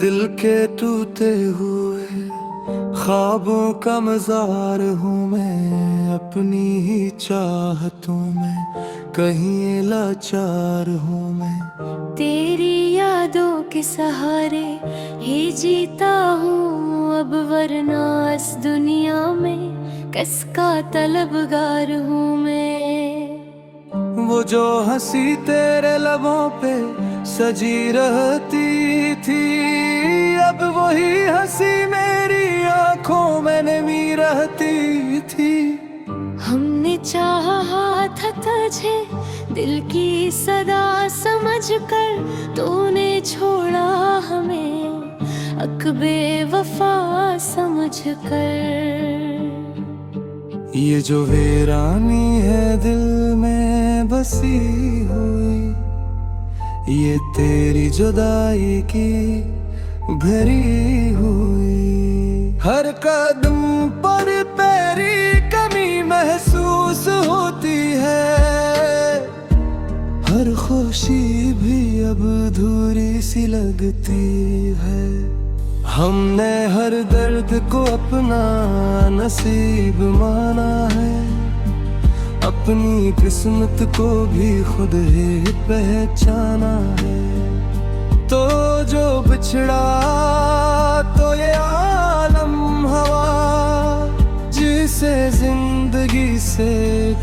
दिल के टूटे हुए ख्वाबों का मज़ार हूँ मैं, अपनी ही चाहतों में कहीं लाचार हूँ मैं। तेरी यादों के सहारे ही जीता हूँ अब, वरना इस दुनिया में किसका तलबगार हूँ मैं। वो जो हंसी तेरे लबों पे सजी रहती थी, अब वही हंसी मेरी आंखों में नमी रहती थी। हमने चाहा था तुझे दिल की सदा समझकर, तूने छोड़ा हमें अकबे वफा समझकर। ये जो वीरानी है दिल में बसी हुई, ये तेरी जुदाई की भरी हुई। हर कदम पर तेरी कमी महसूस होती है, हर खुशी भी अब अधूरी सी लगती है। हमने हर दर्द को अपना नसीब माना है, अपनी किस्मत को भी खुद ही पहचाना है। तो जो बिछड़ा तो ये आलम हवा, जिसे जिंदगी से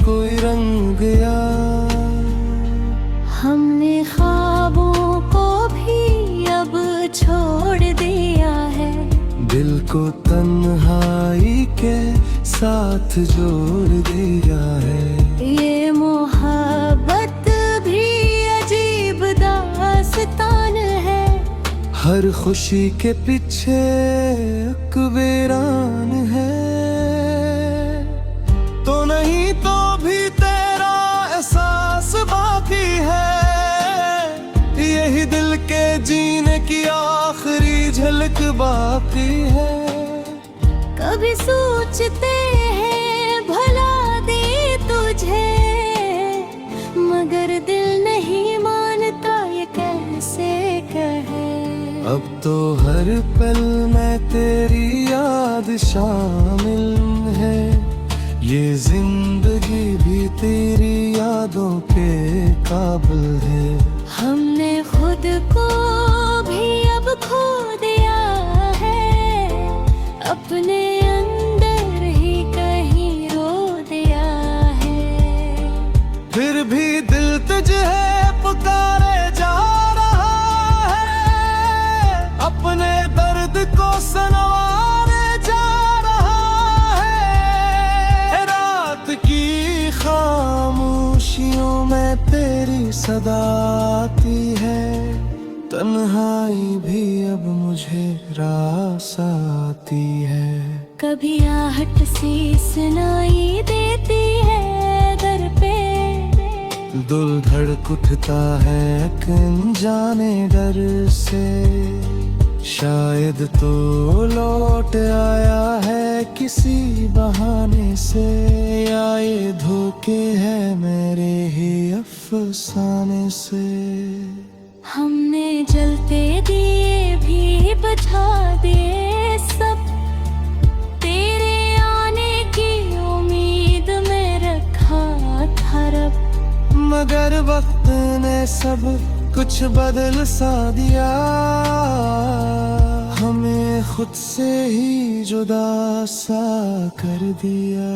कोई रंग गया। हमने ख्वाबों को भी अब छोड़ दिया है, दिल को तन्हाई के साथ जोड़ दिया है। ये मोहब्बत भी अजीब दास्तान है, हर खुशी के पीछे एक वीरान है। तो नहीं तो भी तेरा एहसास बाकी है, यही दिल के जीने की आखिरी झलक बाकी है। कभी सोचते हैं भुला दे तुझे, मगर दिल नहीं मानता ये कैसे कहे। अब तो हर पल में तेरी याद शामिल है, ये जिंदगी भी तेरी यादों के काबिल है। हमने खुद को भी अब खो दिया है, अपने अंदर ही कहीं रो दिया है। फिर भी दिल तुझे पुकारे जा रहा है, अपने दर्द को सनवारे जा रहा है। रात की खामोशियों में तेरी सदा आती है, तन्हाई भी अब मुझे रास आती है। कभी आहट सी सुनाई देती है दर पे, दिल धड़क उठता है एक अनजाने डर से। शायद तो लौट आया है किसी बहाने से, या ये धोखे है मेरे ही अफसाने से। हमने जलते दिए भी बुझा दिए सब, तेरे आने की उम्मीद में रखा था रब। मगर वक्त ने सब कुछ बदल सा दिया, हमें खुद से ही जुदा सा कर दिया।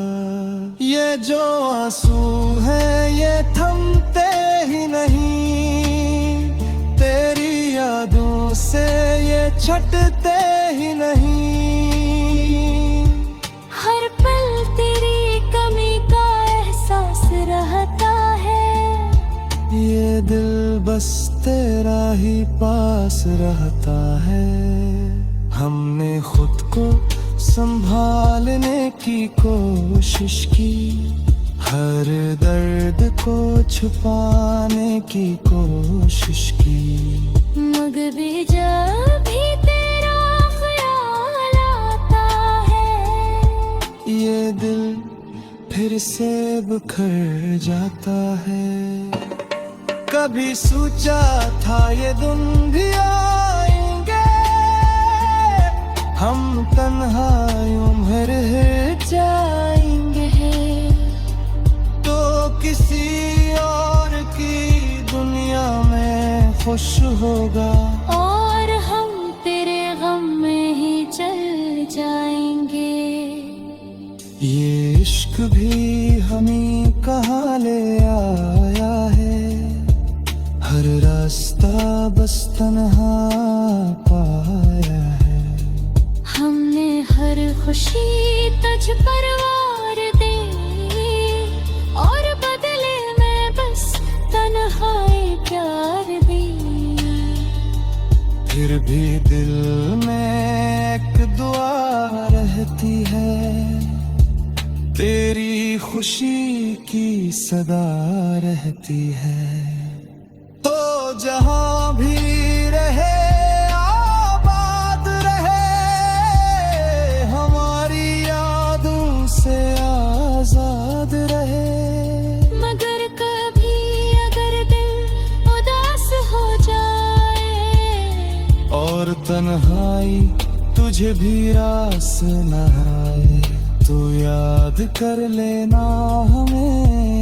ये जो आंसू हैं ये थमते ही नहीं, तेरी यादों से ये छटते ही नहीं। हर पल तेरी कमी का एहसास रहता है, ये दिल बस तेरा ही पास रहता है। हमने खुद को संभालने की कोशिश की, हर दर्द को छुपाने की कोशिश की। मगर भी जब भी तेरा ख्याल आता है, ये दिल फिर से बिखर जाता है। कभी सोचा था ये दिन भी आएंगे, हम तन्हाई उम्र जाएंगे तो किसी और की दुनिया में खुश होगा, और हम तेरे गम में ही चल जाएंगे। ये इश्क भी हमें कहाँ ले आया है, हर रास्ता बस तन्हा पाया है। हमने हर खुशी तुझ पर वार दी, और बदले में बस तन्हाई प्यार दी। फिर भी दिल में एक दुआ रहती है, तेरी खुशी की सदा रहती है। तो जहां भी रहे आबाद रहे, हमारी यादों से आजाद रहे। मगर कभी अगर दिल उदास हो जाए, और तन्हाई तुझे भी रास न आए, तो याद कर लेना हमें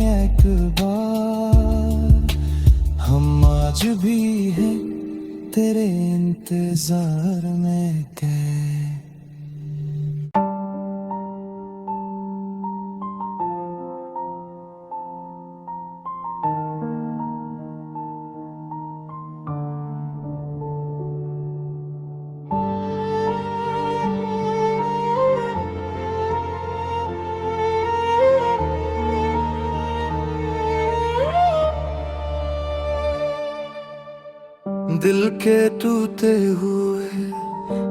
एक बार, हम आज भी हैं तेरे इंतजार में कैद। दिल के टूटे हुए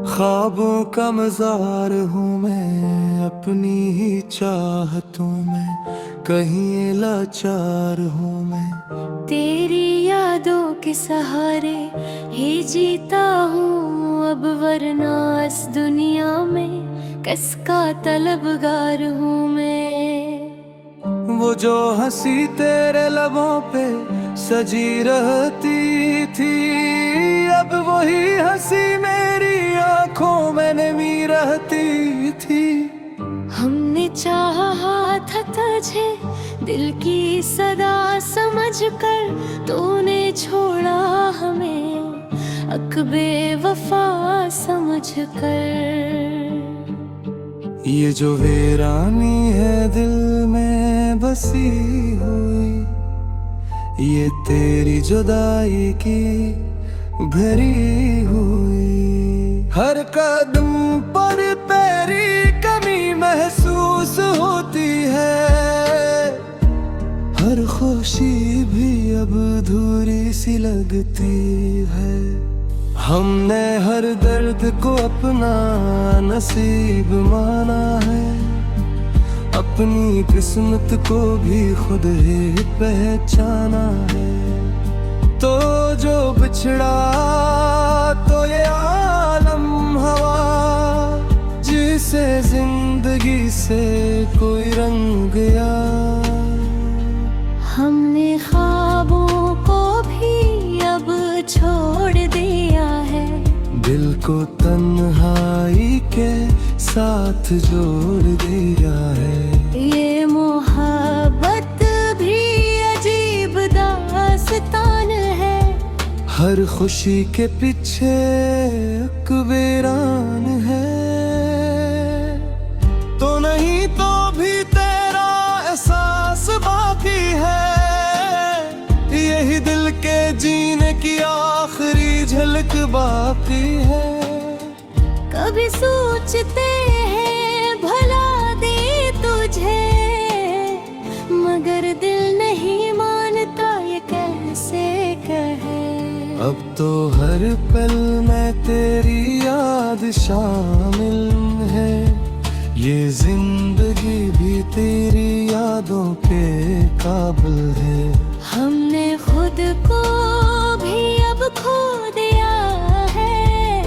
ख्वाबों का मजार हूँ मैं, अपनी ही चाहतों में कहीं लाचार हूँ मैं। तेरी यादों के सहारे ही जीता हूँ अब, वरना इस दुनिया में किसका तलबगार हूँ मैं। वो जो हंसी तेरे लबों पे सजी रहती थी, अब वही हंसी मेरी आंखों में नमी रहती थी। हमने चाहा था तुझे दिल की सदा समझकर, तूने छोड़ा हमें अकबे वफा समझकर। ये जो वीरानी है दिल में बसी हुई, ये तेरी जुदाई की भरी हुई। हर कदम पर तेरी कमी महसूस होती है, हर खुशी भी अब अधूरी सी लगती है। हमने हर दर्द को अपना नसीब माना है, अपनी किस्मत को भी खुद ही पहचाना है। तो जो बिछड़ा तो ये आलम हवा, जिसे जिंदगी से कोई रंग गया। हमने ख्वाबों को भी अब छोड़ दिया है, दिल को तन्हाई के साथ जोड़ दिया है। ये मोहब्बत भी अजीब दास्तान है, हर खुशी के पीछे एक वीरान है। तो नहीं तो भी तेरा एहसास बाकी है, यही दिल के जीने की आखिरी झलक बाकी है। कभी सोचते हैं भला दे तुझे, मगर दिल नहीं मानता ये कैसे कहे। अब तो हर पल में तेरी याद शामिल है, ये जिंदगी भी तेरी यादों के काबिल है। हमने खुद को भी अब खो दिया है,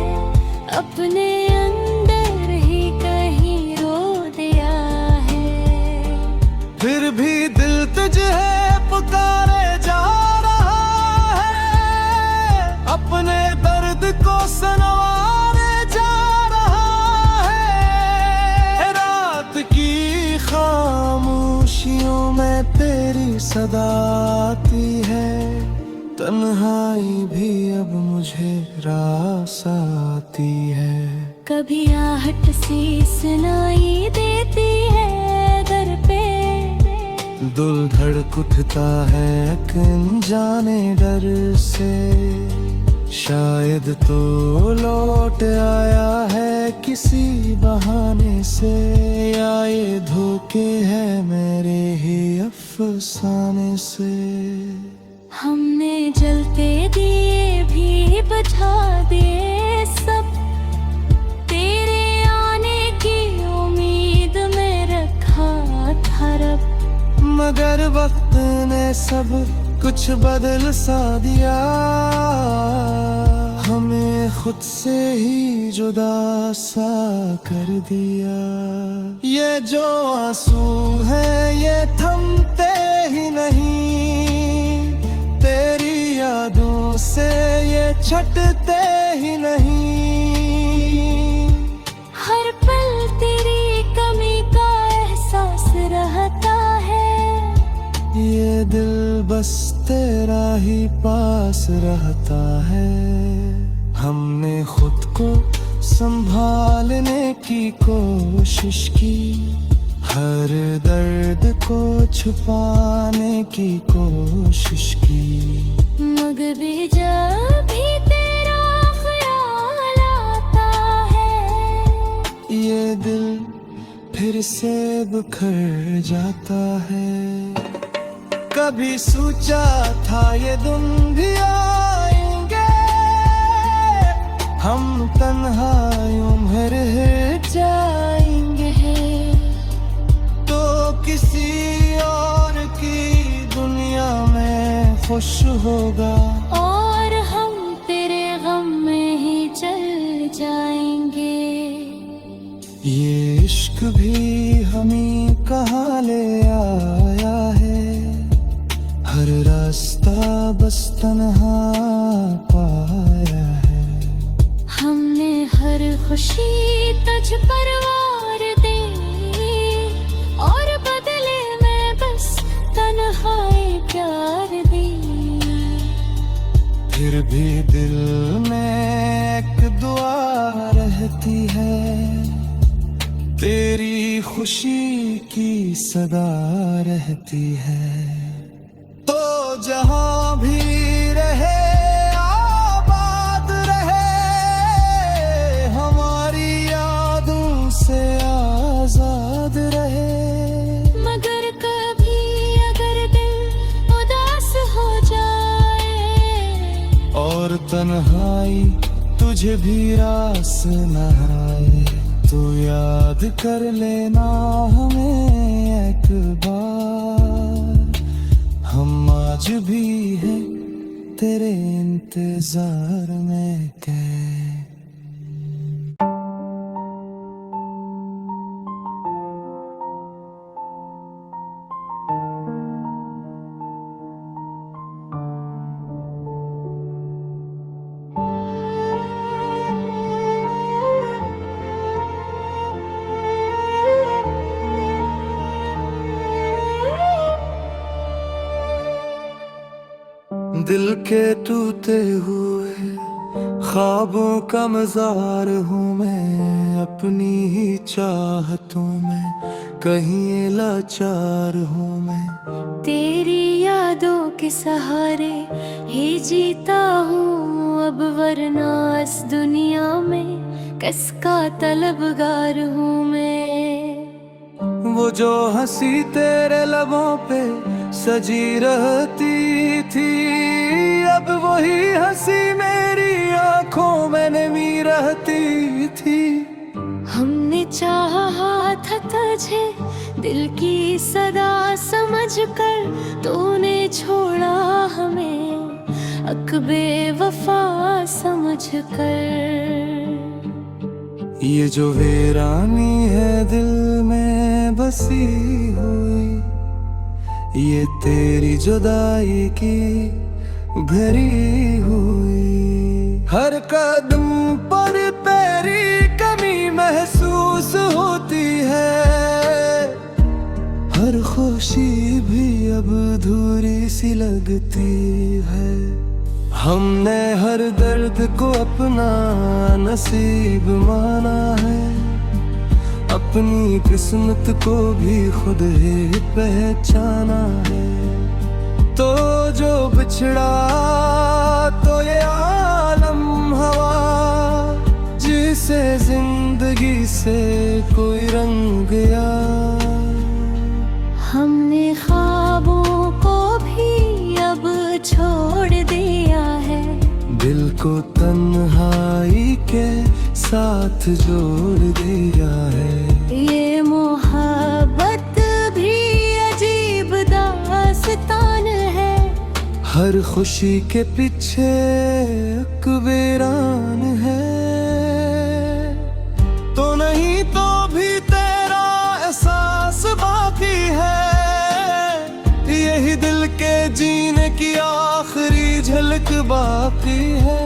अपने अंदर ही कहीं रो दिया है। फिर भी दिल तुझे पुकारे जा रहा है, अपने दर्द को सनवारे जा रहा खामोशियों में तेरी सदा आती है, तन्हाई भी अब मुझे रास आती है। कभी आहट सी सुनाई देती है दर पे, दिल धड़क उठता है एक अनजाने डर से, शायद तो लौट आया है किसी बहाने से, या ये धोखे है मेरे ही अफसाने से। हमने जलते दिए भी बुझा दिए सब, तेरे आने की उम्मीद में रखा था रब, मगर वक्त ने सब कुछ बदल सा दिया, हमें खुद से ही जुदा सा कर दिया। ये जो आंसू है ये थमते ही नहीं, तेरी यादों से ये छटते ही नहीं। हर पल तेरी कमी का एहसास रहता है, ये दिल बस तेरा ही पास रहता है। हमने खुद को संभालने की कोशिश की, हर दर्द को छुपाने की कोशिश की, मगर भी जब भी तेरा ख्याल आता है, ये दिल फिर से बिखर जाता है। कभी सोचा था ये दिन भी आएंगे, हम तन्हा यूं रह जाएंगे, तो किसी और की दुनिया में खुश होगा, और हम तेरे गम में ही चल जाएंगे। ये इश्क भी हमें कहाँ ले आया है, हर रास्ता बस तन्हा पाया है। हमने हर खुशी तुझ पर वार दी, और बदले में बस तन्हाई प्यार दी। फिर भी दिल में एक दुआ रहती है, तेरी खुशी की सदा रहती है। तो जहां भी रहे आबाद रहे, हमारी यादों से आजाद रहे। मगर कभी अगर दिल उदास हो जाए, और तन्हाई तुझे भी रास न आए, तो याद कर लेना हमें एक बार, हम आज भी हैं तेरे इंतजार में कैद। दिल के टूटे हुए ख्वाबों का मजार हूँ मैं, अपनी ही चाहतों में कहीं लाचार हूँ मैं। तेरी यादों के सहारे ही जीता हूँ अब, वरना इस दुनिया में किसका तलबगार हूँ मैं। वो जो हंसी तेरे लबों पे सजी रहती थी, अब वही हंसी मेरी आंखों में नमी रहती थी। हमने चाहा था तुझे दिल की सदा समझकर, तूने छोड़ा हमें अकबे वफा समझकर। ये जो वीरानी है दिल में बसी हुई, ये तेरी जुदाई की भरी हुई। हर कदम पर तेरी कमी महसूस होती है, हर खुशी भी अब अधूरी सी लगती है। हमने हर दर्द को अपना नसीब माना है, अपनी किस्मत को भी खुद ही पहचाना है। तो जो बिछड़ा तो ये आलम हवा, जिसे जिंदगी से कोई रंग गया। हमने ख्वाबों को भी अब छोड़ दिया है, दिल को तन्हाई के साथ जोड़ दिया है। ये मोहब्बत भी अजीब दास्तान है, हर खुशी के पीछे एक वीरान है। तो नहीं तो भी तेरा एहसास बाकी है, यही दिल के जीने की आखिरी झलक बाकी है।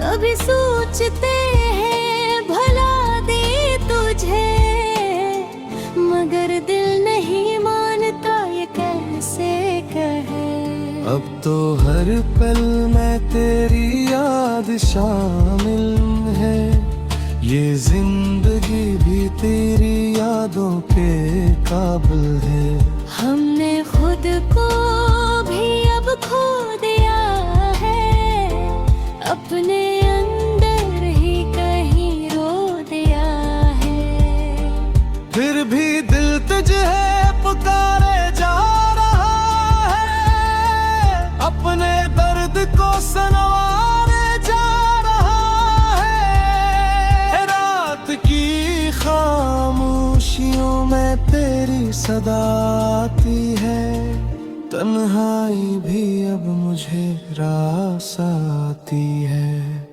कभी सोचते हैं भला दे तुझे, मगर दिल नहीं मानता ये कैसे कहे। अब तो हर पल में तेरी याद शामिल है, ये जिंदगी भी तेरी यादों के काबिल है। हमने खुद को भी अब खो दिया है, अपने अंदर ही कहीं रो दिया है। फिर भी दिल तुझे पुकारे जा रहा है, अपने दर्द को सनवारे जा रहा है। रात की खामोशियों में तेरी सदा आती है, तन्हाई भी अब मुझे रास आती है।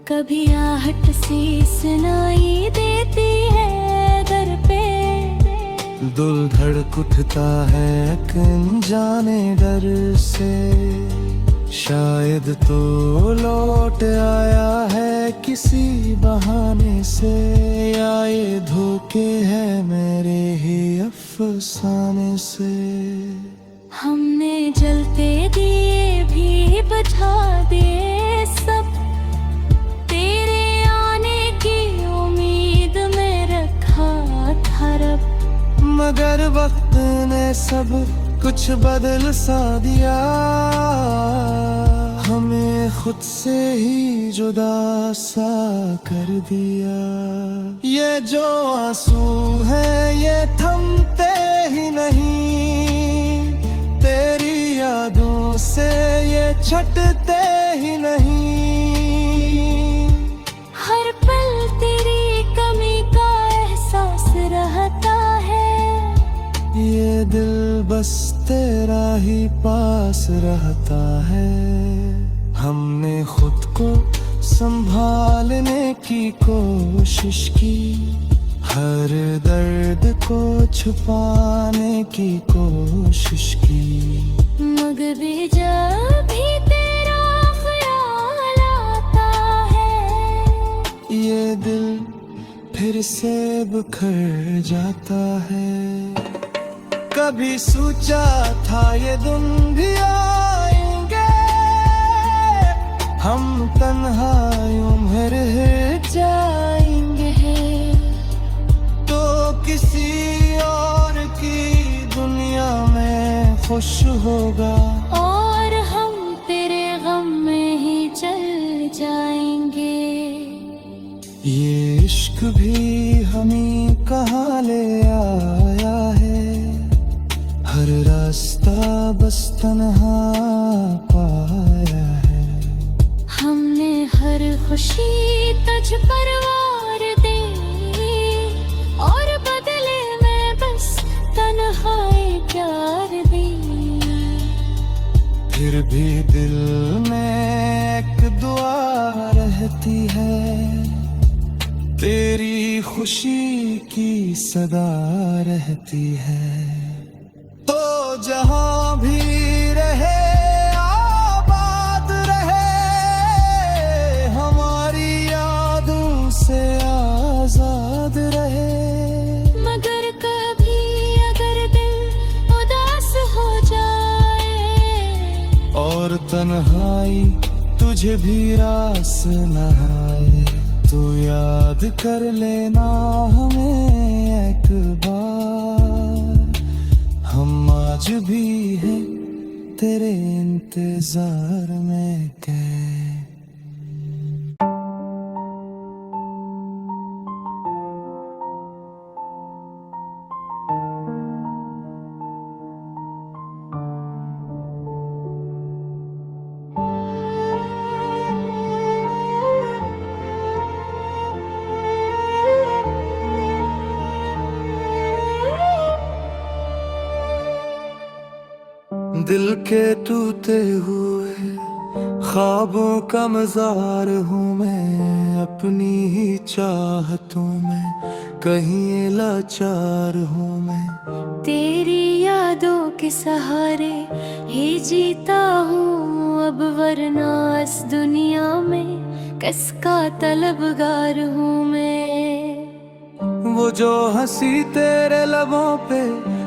कभी आहट सी सुनाई देती है दर पे, दिल धड़क उठता है एक अनजाने डर से। शायद तो लौट आया है किसी बहाने से, या ये धोखे है मेरे ही अफसाने से। हमने जलते दिए भी बुझा दिए सब, तेरे आने की उम्मीद में रखा था रब। मगर वक्त ने सब कुछ बदल सा दिया, हमें खुद से ही जुदा सा कर दिया। ये जो आंसू है ये थमते ही नहीं, तेरी यादों से ये छटते ही नहीं। हर पल तेरी कमी का एहसास रहता है, ये दिल बस तेरा ही पास रहता है। हमने खुद को संभालने की कोशिश की, हर दर्द को छुपाने की कोशिश की। मगर जब भी तेरा ख्याल आता है, ये दिल फिर से बिखर जाता है। कभी सोचा था ये दिन भी आएंगे, हम तन्हाइयों में रह जाएंगे। तो किसी और की दुनिया में खुश होगा, और हम तेरे गम में ही चल जाएंगे। ये इश्क भी हमें कहाँ ले आया है, हर रास्ता बस तन्हा पाया है। हमने हर खुशी तुझ पर वार दी, और बदले में बस तन्हाई प्यार दी। फिर भी दिल में एक दुआ रहती है, तेरी खुशी की सदा रहती है। तो जहां भी रहे आबाद रहे, हमारी यादों से आजाद रहे। मगर कभी अगर दिल तन्हाई तुझे भी रास न आए, तू याद कर लेना हमें एक बार, हम आज भी हैं तेरे इंतजार में कैद। दिल के टूटे हुए ख्वाबों का मज़ार हूँ मैं, अपनी ही चाहतों में कहीं लाचार हूँ मैं। तेरी यादों के सहारे ही जीता हूँ अब, वरना इस दुनिया में किसका तलबगार हूँ मैं। वो जो हंसी तेरे लबों पे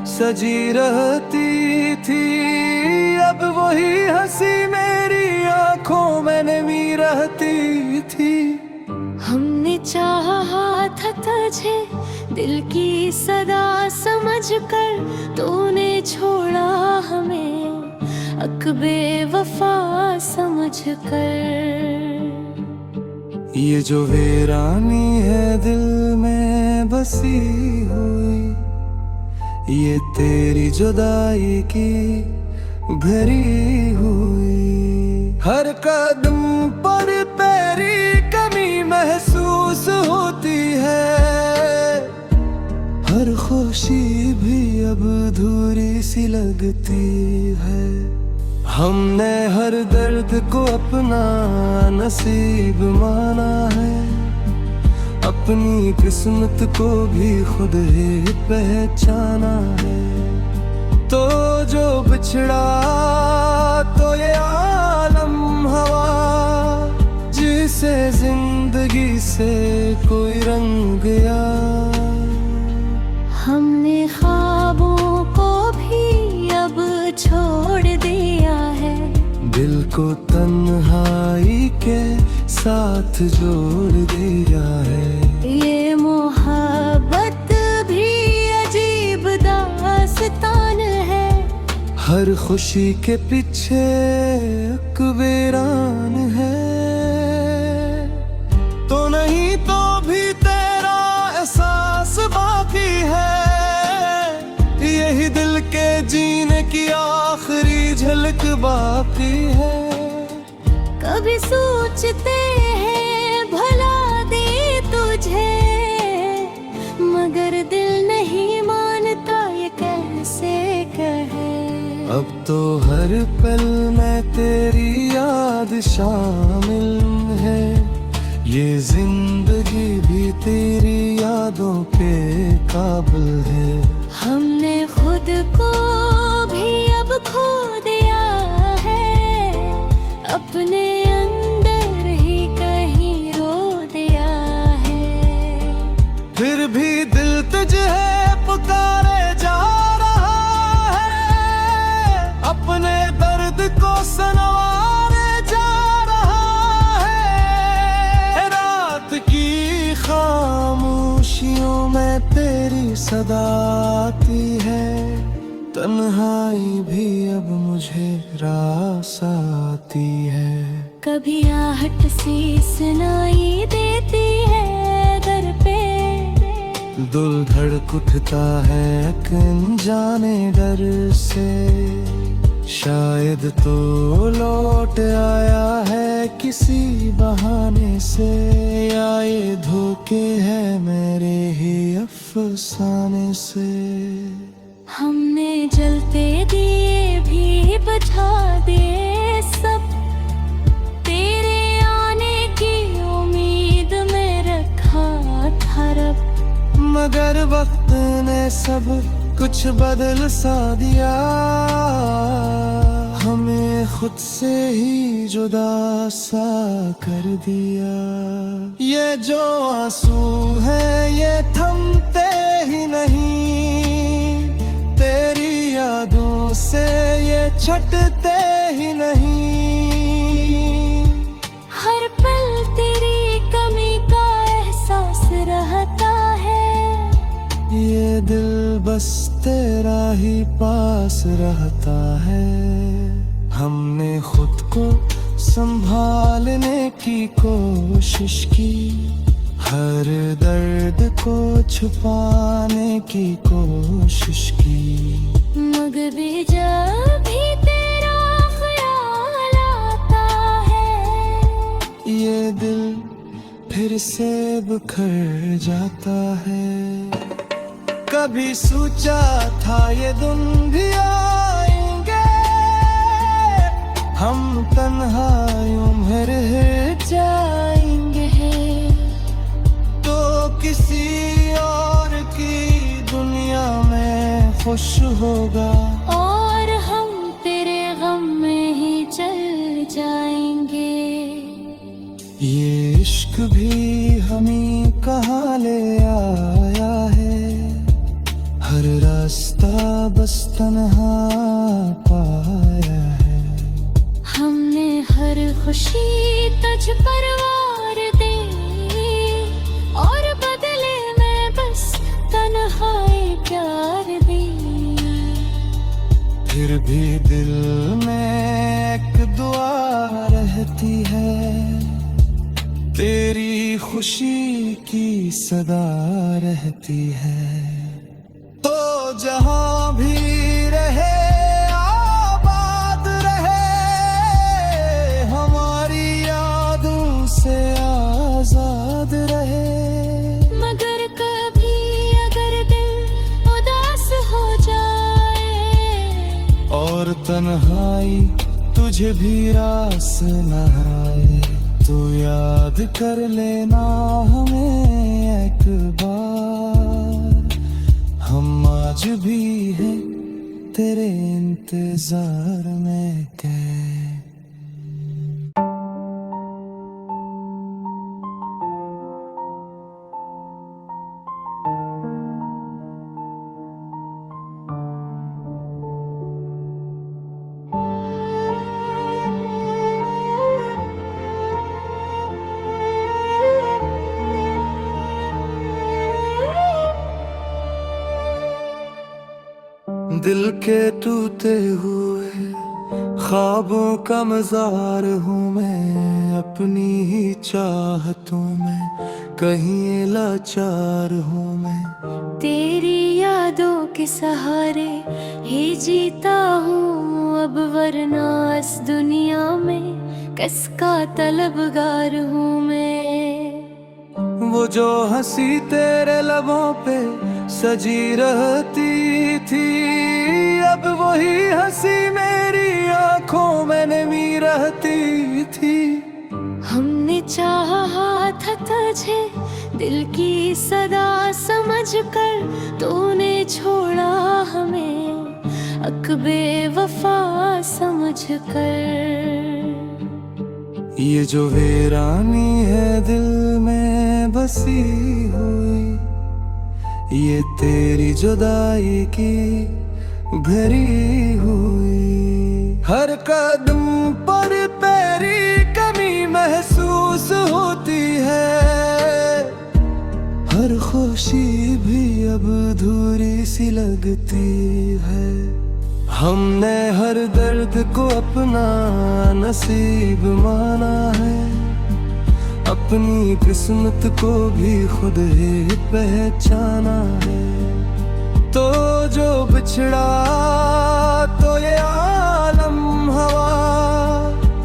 सजी रहती थी, अब वही हंसी मेरी आंखों में नमी रहती थी। हमने चाहा था तुझे दिल की सदा समझकर, तूने छोड़ा हमें अकबे वफा समझकर। ये जो वीरानी है दिल में बसी हुई, ये तेरी जुदाई की भरी हुई। हर कदम पर तेरी कमी महसूस होती है, हर खुशी भी अब अधूरी सी लगती है। हमने हर दर्द को अपना नसीब माना है, अपनी किस्मत को भी खुद ही पहचाना है। तो जो बिछड़ा तो ये आलम हवा, जिसे जिंदगी से कोई रंग गया। हमने ख्वाबों को भी अब छोड़ दिया है, दिल को तन्हाई के साथ जोड़ दिया है। ये मोहब्बत भी अजीब दास्तान है, हर खुशी के पीछे एक वीरान है। तो नहीं तो भी तेरा एहसास बाकी है, यही दिल के जीने की आखिरी झलक बाकी है। कभी सोचते हैं भला दे तुझे, मगर दिल नहीं मानता ये कैसे कहे। अब तो हर पल में तेरी याद शामिल है, ये जिंदगी भी तेरी यादों के काबिल है। हमने खुद को भी अब खो दिया है, अपने अंदर ही कहीं रो दिया है। फिर भी दिल तुझे पुकारे जा रहा है, अपने दर्द को सनवारे जा रहा है। रात की खामोशियों में तेरी सदा आती है, तन्हाई भी अब मुझे रास आती है। कभी आहट सी सुनाई देती है दर पे, दिल धड़क उठता है एक अनजाने डर से। शायद तो लौट आया है किसी बहाने से, या ये धोखे है मेरे ही अफसाने से। हमने जलते दिए भी बुझा दिए सब, तेरे आने की उम्मीद में रखा था रब। मगर वक्त ने सब कुछ बदल सा दिया, हमें खुद से ही जुदा सा कर दिया। ये जो आंसू है ये थमते ही नहीं, तेरी यादों से ये छटते ही नहीं। दिल बस तेरा ही पास रहता है। हमने खुद को संभालने की कोशिश की, हर दर्द को छुपाने की कोशिश की, मगर भी जब भी तेरा ख्याल आता है, ये दिल फिर से बिखर जाता है। कभी सोचा था ये दिन भी आएंगे, हम तन्हाइयों में रह जाएंगे, तो किसी और की दुनिया में खुश होगा, और हम तेरे गम में ही चल जाएंगे। ये इश्क भी हमें कहाँ ले आया है, हर रास्ता बस तन्हा पाया है। हमने हर खुशी तुझ पर वार दी, और बदले में बस तन्हाई प्यार दी। फिर भी दिल में एक दुआ रहती है, तेरी खुशी की सदा रहती है। तो जहां भी रहे आबाद रहे, हमारी यादों से आजाद रहे। मगर कभी अगर दिल उदास हो जाए, और तन्हाई तुझे भी रास न आए, तो याद कर लेना हमें एक बार, हम आज भी हैं तेरे इंतजार में कैद। दिल के टूटे हुए ख्वाबों का मजार हूँ मैं, अपनी ही चाहतों में कहीं लाचार हूँ मैं। तेरी यादों के सहारे ही जीता हूँ अब, वरना इस दुनिया में किसका तलबगार हूँ मैं। वो जो हंसी तेरे लबों पे सजी रहती थी, अब वही हंसी मेरी आंखों में नमी रहती थी। हमने चाहा था तुझे दिल की सदा समझकर, तूने छोड़ा हमें अकबे वफा समझकर। ये जो वीरानी है दिल में बसी हुई, ये तेरी जुदाई की भरी हुई। हर कदम पर तेरी कमी महसूस होती है, हर खुशी भी अब अधूरी सी लगती है। हमने हर दर्द को अपना नसीब माना है, अपनी किस्मत को भी खुद ही पहचाना है। तो जो बिछड़ा तो ये आलम हवा,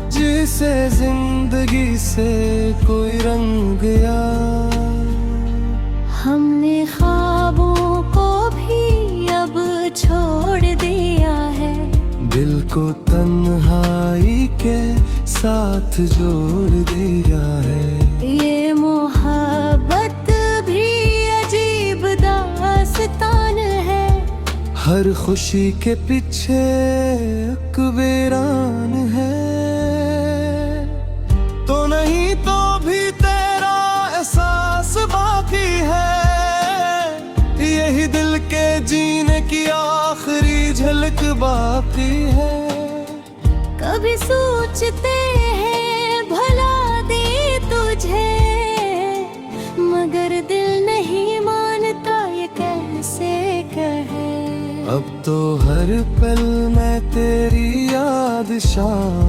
जिसे जिंदगी से कोई रंग गया। हमने ख्वाबों को भी अब छोड़ दिया है, दिल को तन्हाई के साथ जोड़ दिया है। ये मोहब्बत भी अजीब दास्तान है, हर खुशी के पीछे एक वीरान है। तो नहीं तो भी तेरा एहसास बाकी है, यही दिल के जीने की आखिरी झलक बाकी है। कभी सोचते हैं भला दे तुझे, मगर दिल नहीं मानता ये कैसे हर पल मैं तेरी याद शाम